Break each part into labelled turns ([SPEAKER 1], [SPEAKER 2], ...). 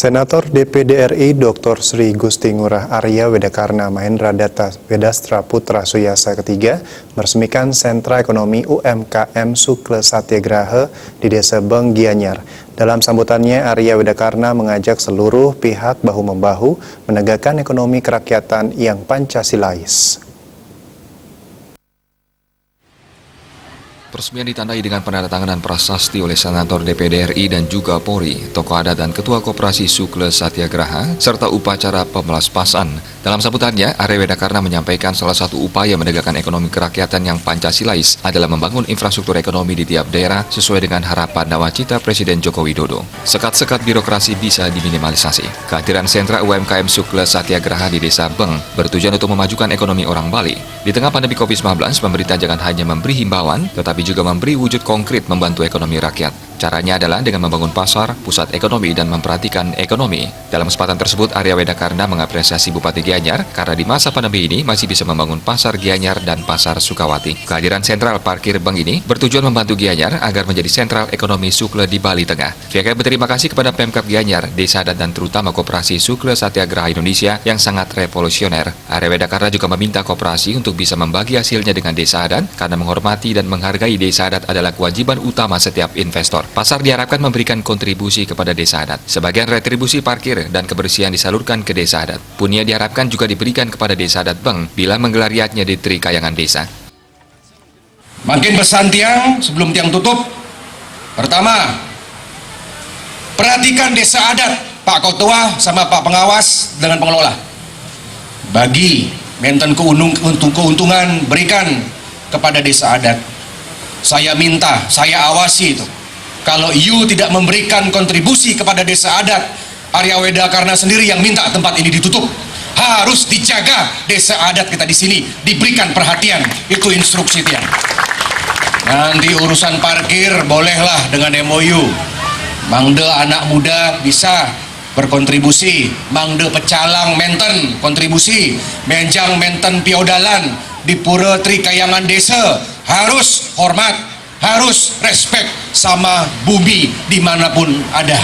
[SPEAKER 1] Senator DPD RI Dr. Sri Gusti Ngurah Arya Wedakarna Mahendra Wedastra Putra Suyasa III meresmikan Sentra Ekonomi UMKM Sukle Satyagraha di Desa Beng, Gianyar. Dalam sambutannya, Arya Wedakarna mengajak seluruh pihak bahu-membahu menegakkan ekonomi kerakyatan yang Pancasilais.
[SPEAKER 2] Peresmian ditandai dengan penandatanganan prasasti oleh Senator DPD RI dan juga Polri, tokoh adat dan Ketua Koperasi Sukle Satyagraha, serta upacara pemelaspasan. Dalam sambutannya, Arya Wedakarna menyampaikan salah satu upaya menegakkan ekonomi kerakyatan yang Pancasilais adalah membangun infrastruktur ekonomi di tiap daerah sesuai dengan harapan nawacita Presiden Joko Widodo. Sekat-sekat birokrasi bisa diminimalisasi. Kehadiran sentra UMKM Sukle Satyagraha di Desa Beng bertujuan untuk memajukan ekonomi orang Bali. Di tengah pandemi COVID-19, pemerintah jangan hanya memberi himbauan, tetapi juga memberi wujud konkret membantu ekonomi rakyat. Caranya adalah dengan membangun pasar, pusat ekonomi, dan memperhatikan ekonomi. Dalam kesempatan tersebut, Arya Wedakarna mengapresiasi Bupati Gianyar karena di masa pandemi ini masih bisa membangun pasar Gianyar dan pasar Sukawati. Kehadiran sentral parkir bank ini bertujuan membantu Gianyar agar menjadi sentral ekonomi Sukle di Bali Tengah. VKM berterima kasih kepada Pemkab Gianyar, Desa Adat, dan terutama Koperasi Sukle Satyagraha Indonesia yang sangat revolusioner. Arya Wedakarna juga meminta koperasi untuk bisa membagi hasilnya dengan Desa Adat karena menghormati dan menghargai Desa Adat adalah kewajiban utama setiap investor. Pasar diharapkan memberikan kontribusi kepada Desa Adat. Sebagian retribusi parkir dan kebersihan disalurkan ke Desa Adat. Punya diharapkan juga diberikan kepada Desa Adat Beng bila menggelar riatnya di Tri Kayangan Desa.
[SPEAKER 3] Makin pesan tiang sebelum tiang tutup. Pertama, perhatikan Desa Adat, Pak Ketua sama Pak Pengawas dengan pengelola. Bagi menten keuntungan berikan kepada Desa Adat. Saya minta, saya awasi itu. Kalau you tidak memberikan kontribusi kepada Desa Adat, Arya Wedakarna sendiri yang minta tempat ini ditutup. Harus dijaga Desa Adat kita di sini, diberikan perhatian. Itu instruksi tiang. Nanti urusan parkir bolehlah dengan MOU. Mangde anak muda bisa berkontribusi, mangde pecalang menten kontribusi, menjang menten piodalan di Pura Tri Kayangan Desa harus hormat, harus respect sama bumi dimanapun ada.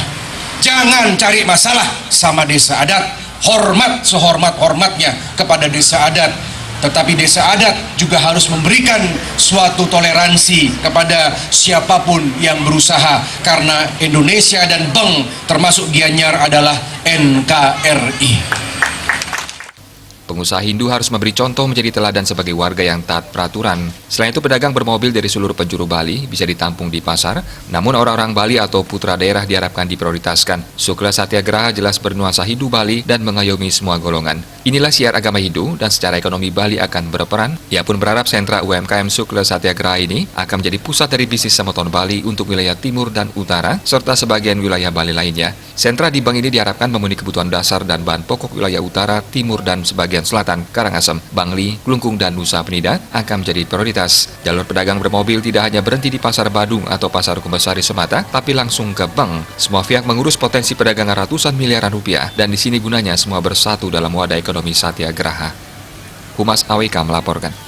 [SPEAKER 3] Jangan cari masalah sama Desa Adat, hormat sehormat-hormatnya kepada Desa Adat. Tetapi Desa Adat juga harus memberikan suatu toleransi kepada siapapun yang berusaha, karena Indonesia dan Beng termasuk Gianyar adalah NKRI.
[SPEAKER 2] Pengusaha Hindu harus memberi contoh menjadi teladan sebagai warga yang taat peraturan. Selain itu, pedagang bermobil dari seluruh penjuru Bali bisa ditampung di pasar, namun orang-orang Bali atau putra daerah diharapkan diprioritaskan. Sukle Satyagraha jelas bernuansa Hindu Bali dan mengayomi semua golongan. Inilah siar agama Hindu dan secara ekonomi Bali akan berperan. Ia pun berharap sentra UMKM Sukle Satyagraha ini akan menjadi pusat dari bisnis semeton Bali untuk wilayah timur dan utara, serta sebagian wilayah Bali lainnya. Sentra di bank ini diharapkan memenuhi kebutuhan dasar dan bahan pokok wilayah utara, timur, dan sebagian selatan, Karangasem, Bangli, Klungkung, dan Nusa Penida akan menjadi prioritas. Jalur pedagang bermobil tidak hanya berhenti di Pasar Badung atau Pasar Kumbasari semata, tapi langsung ke Beng. Semua pihak mengurus potensi perdagangan ratusan miliaran rupiah, dan di sini gunanya semua bersatu dalam wadah ekonomi Satyagraha. Humas AWK melaporkan.